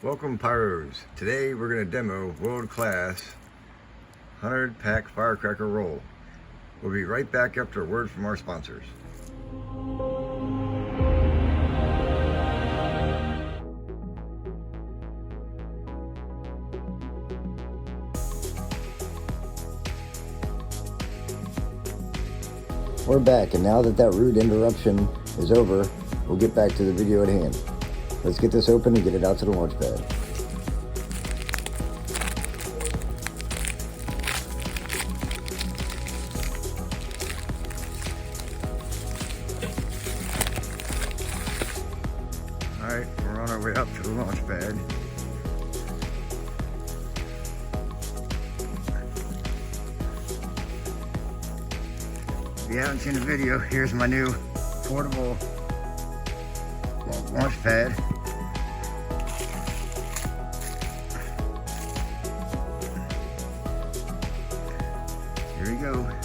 Welcome Pyros. Today we're going to demo world-class 100-pack firecracker roll. We'll be right back after a word from our sponsors. We're back, and now that rude interruption is over, we'll get back to the video at hand. Let's get this open and get it out to the launch pad. Alright, we're on our way up to the launch pad. If you haven't seen the video, here's my new portable launch pad. Here we go.